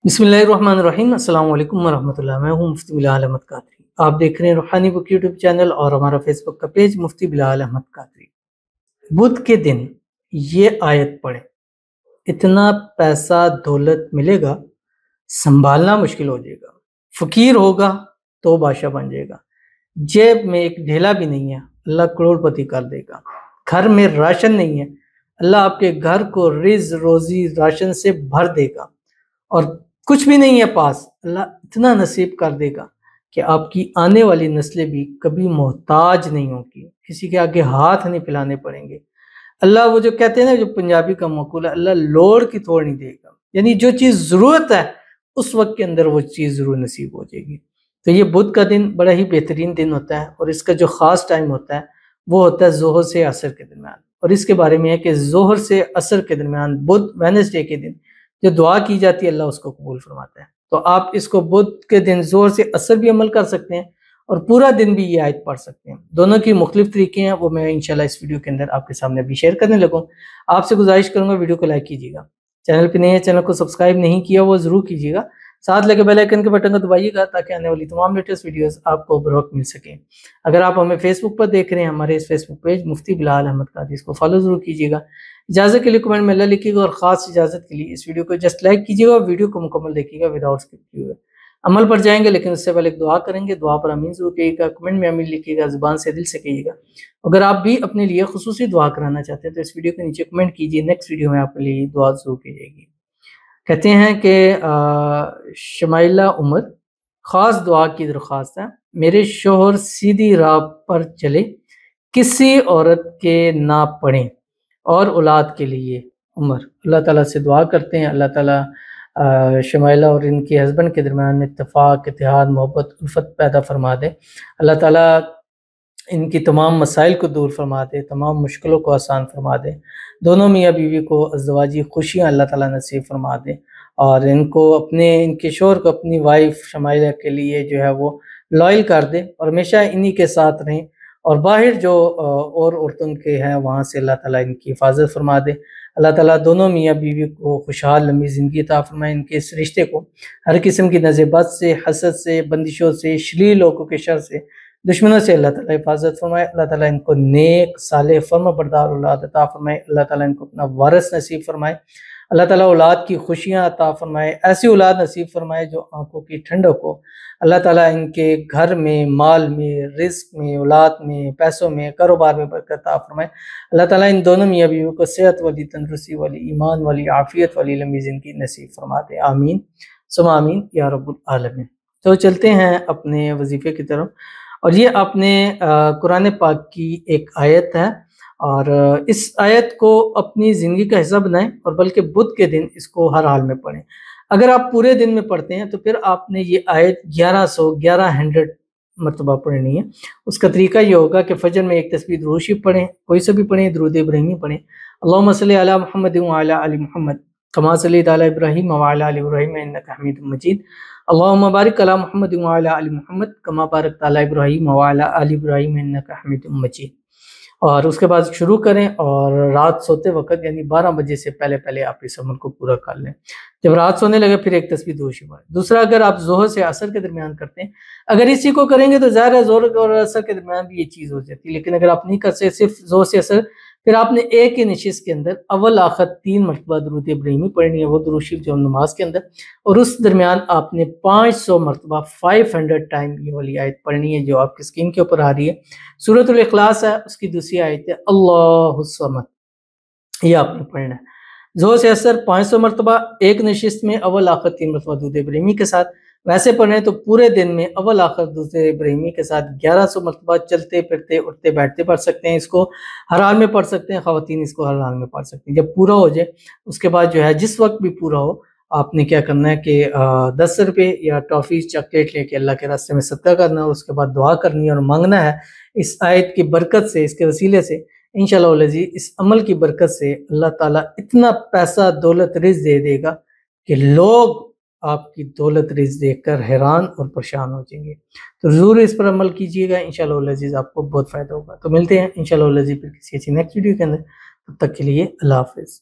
बिस्मिल्लाहिर्रहमानिर्रहीम। अस्सलाम वालेकुम वरहमतुल्लाह। मैं हूँ मुफ्ती बिलाल अहमद कादरी। आप देख रहे हैं रूहानी बुक यूट्यूब चैनल और हमारा फेसबुक का पेज मुफ्ती बिलाल अहमद कादरी। बुध के दिन ये आयत पढ़े, इतना पैसा दौलत मिलेगा, संभालना मुश्किल हो जाएगा। फकीर होगा तो बादशाह बन जाएगा। जेब में एक ढेला भी नहीं है, अल्लाह करोड़पति कर देगा। घर में राशन नहीं है, अल्लाह आपके घर को रिज रोजी राशन से भर देगा। और कुछ भी नहीं है पास, अल्लाह इतना नसीब कर देगा कि आपकी आने वाली नस्लें भी कभी मोहताज नहीं होगी, किसी के आगे हाथ नहीं फैलाने पड़ेंगे। अल्लाह वो जो कहते हैं ना, जो पंजाबी का मकूल है, अल्लाह लोड़ की तोड़ नहीं देगा, यानी जो चीज़ ज़रूरत है उस वक्त के अंदर वो चीज़ ज़रूर नसीब हो जाएगी। तो ये बुध का दिन बड़ा ही बेहतरीन दिन होता है और इसका जो ख़ास टाइम होता है वो होता है ज़ोहर से असर के दरमियान। और इसके बारे में है कि ज़ोहर से असर के दरमियान बुध वेडनेसडे के दिन जो दुआ की जाती है अल्लाह उसको कबूल फरमाता है। तो आप इसको बुध के दिन ज़ोहर से असर भी अमल कर सकते हैं और पूरा दिन भी ये आयत पढ़ सकते हैं। दोनों की मुख्तलिफ तरीके हैं, वो मैं इंशाल्लाह इस वीडियो के अंदर आपके सामने अभी शेयर करने लगूँ। आपसे गुजारिश करूँगा वीडियो को लाइक कीजिएगा, चैनल पे नए हैं चैनल को सब्सक्राइब नहीं किया वो ज़रूर कीजिएगा, साथ लगे बेल आइकन के बटन को दबाइएगा ताकि आने वाली तमाम लेटेस्ट वीडियोस आपको बर वक्त मिल सकें। अगर आप हमें फेसबुक पर देख रहे हैं, हमारे इस फेसबुक पेज मुफ्ती बिलाल अहमद कादरी, इसको फॉलो ज़रूर कीजिएगा। इजाज़त के लिए कमेंट में अल्लाह लिखिएगा और ख़ास इजाज़त के लिए इस वीडियो को जस्ट लाइक कीजिएगा और वीडियो को मुकम्मल देखिएगा विदाउट स्किप किए हुए। अमल पर जाएंगे लेकिन उससे पहले एक दुआ करेंगे, दुआ पर आमीन ज़रूर कहिएगा, कमेंट में आमीन लिखिएगा, ज़ुबान से दिल से कहिएगा। अगर आप भी अपने लिए खुसूसी दुआ कराना चाहते हैं तो इस वीडियो के नीचे कमेंट कीजिए, नेक्स्ट वीडियो में आपके लिए दुआ ज़रूर की जाएगी। कहते हैं कि शमाइला उमर, ख़ास दुआ की दरख्वास्त है, मेरे शोहर सीधी राह पर चले, किसी औरत के ना पड़ें और औलाद के लिए। उमर अल्लाह ताला से दुआ करते हैं, अल्लाह ताला शमाइला और इनके हस्बैंड के दरमियान में इत्तेफाक, इत्तेहाद, मोहब्बत, उल्फत पैदा फरमा दे। अल्लाह ताला इनकी तमाम मसाइल को दूर फरमा दे, तमाम मुश्किलों को आसान फरमा दे। दोनों मियाँ बीवी को अज़दवाजी खुशियाँ अल्लाह ताला नसीब फरमा दे और इनको इनके शोहर को अपनी वाइफ शमाइला के लिए जो है वो लॉयल कर दे और हमेशा इन्हीं के साथ रहें। और बाहर जो और औरतों के हैं वहाँ से अल्लाह ताला इनकी हिफाजत फरमा दे। अल्लाह ताला दोनों मियाँ बीवी को खुशहाल लंबी ज़िंदगी अता फरमाए। इनके इस रिश्ते को हर किस्म की नज़ेबत से, हसद से, बंदिशों से, श्लील लोगों के शर से, दुश्मनों से अल्लाह ताला हिफाजत फरमाए। अल्लाह ताला इनको नेक सालेह फर्माबरदार औलाद अता फरमाए। अल्लाह ताला इनको अपना वारिस नसीब फरमाए। अल्लाह ताला औलाद की खुशियाँ अता फरमाए, ऐसी औलाद नसीब फरमाए जो आंखों की ठंडक हो। अल्लाह ताला इनके घर में, माल में, रिज़्क में, औलाद में, पैसों में, कारोबार में बरकत अता फरमाए। अल्लाह ताला इन दोनों मियाँ बीवी को सेहत वाली, तंदुरुस्ती वाली, ईमान वाली, आफियत वाली लंबी ज़िंदगी नसीब फरमा दे। आमीन सुम्मा आमीन या रब्बुल आलमीन। तो चलते हैं अपने वजीफ़े की तरफ और ये अपने कुरान पाक की एक आयत है और इस आयत को अपनी ज़िंदगी का हिस्सा बनाएं और बल्कि बुध के दिन इसको हर हाल में पढ़ें। अगर आप पूरे दिन में पढ़ते हैं तो फिर आपने ये आयत 1100 मरतबा पढ़नी है। उसका तरीका ये होगा कि फजर में एक तस्बीह दुरूद शरीफ पढ़ें, कोई सा भी पढ़ें, दुरूद इब्राहिमी पढ़ें। अल्लाहुम्मा सल्ली अला मुहम्मद व अला आलि मुहम्मद कमा सल्लैता अला इब्राहीम व अला आलि इब्राहीम इन्नका हमीदुम मजीद। अल्लाहुम्मा बारिक अला मुहम्मद व अला आलि मुहम्मद कमा बारकता अला इब्राहीम व अला आलि इब्राहीम इन्नका हमीदुम मजीद। और उसके बाद शुरू करें और रात सोते वक्त यानी 12 बजे से पहले पहले आप इस अमल को पूरा कर लें। जब रात सोने लगे फिर एक तस्बीह दुरूद शरीफ पढ़ें। दूसरा, अगर आप ज़ोहर से असर के दरमियान करते हैं, अगर इसी को करेंगे तो ज़ाहिर है ज़ोहर और असर के दरमियान भी ये चीज़ हो जाती है, लेकिन अगर आप नहीं कर सकते सिर्फ ज़ोहर से असर, फिर आपने एक ही नशिस्त के अंदर अव्वल आखिर 3 मरतबा दुरूद इब्राहिमी पढ़नी है, वो दुरूद शरीफ जो नमाज के अंदर, और उस दरमियान आपने 500 मरतबा 500 टाइम ये वाली आयत पढ़नी है जो आपकी स्क्रीन के ऊपर आ रही है। सूरतुल इखलास है, उसकी दूसरी आयत है अल्लाहुस समद, ये आपने पढ़ना है। ज़ोहर से असर 500 मरतबा एक नशिस्त में, अव्वल आखिर 3 मरतबा दुरूद इब्राहिमी के साथ। वैसे पढ़ें तो पूरे दिन में अव्वल आखिर दुरूद इब्राहिमी के साथ 1100 मरतबा चलते फिरते उठते बैठते पढ़ सकते हैं। इसको हर हाल में पढ़ सकते हैं, ख़वातीन इसको हर हाल में पढ़ सकती हैं। जब पूरा हो जाए उसके बाद जो है जिस वक्त भी पूरा हो आपने क्या करना है कि 10 रुपये या टॉफ़ी चॉकलेट लेके अल्लाह के रास्ते में सदका करना है। उसके बाद दुआ करनी है और मांगना है इस आयत की बरकत से, इसके वसीले से इंशाअल्लाह अज़ीज़ इस अमल की बरकत से अल्लाह ताला इतना पैसा दौलत रिज़्क़ दे देगा कि लोग आपकी दौलत रिज़्क़ देखकर हैरान और परेशान हो जाएंगे। तो ज़रूर इस पर अमल कीजिएगा, इंशाअल्लाह अज़ीज़ आपको बहुत फ़ायदा होगा। तो मिलते हैं इंशाअल्लाह अज़ीज़ फिर किसी अच्छी नेक्स्ट वीडियो के अंदर, तब तक के लिए अल्लाह हाफ़िज़।